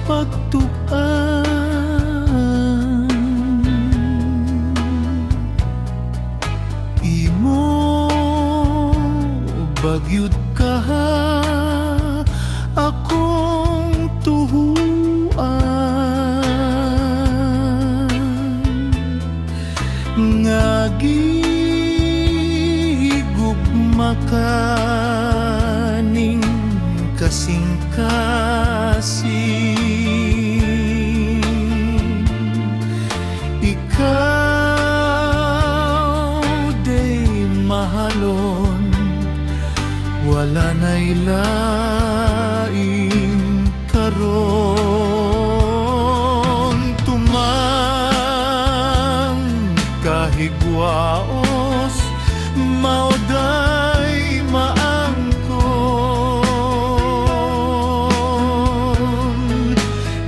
pagtuan. Imo bagyud kaha akong tuhuan, nga gihigugma kaning kasing-kasing. Ikaw day mahalon, wala na'y laing karon. Tumang kahigwaos, mauday maangkon.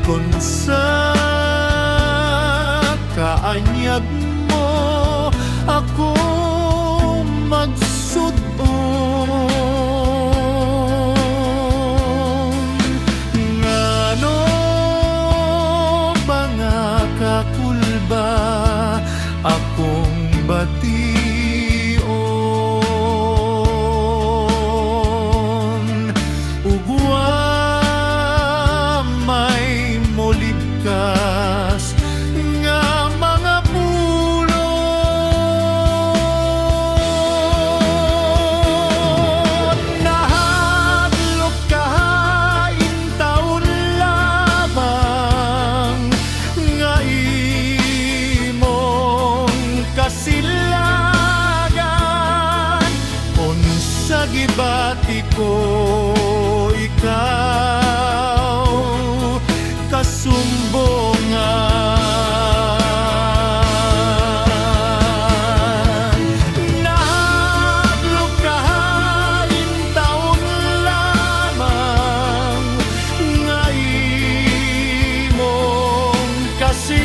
Kung sa kaanyag mo ako magsudon, ngano ba nga kakulba akong bation. Ugwa may moligkas nga mga pulot. Nahadlok kahain taon labang, nga imong kasilagan. Unsa gibati ko ikaw kasumbongan. Nahadlok kahain taon lamang, nga imong kasilagan.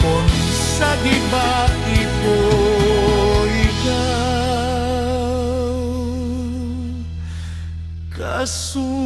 Unsa gibati ko ikaw kasumbongan.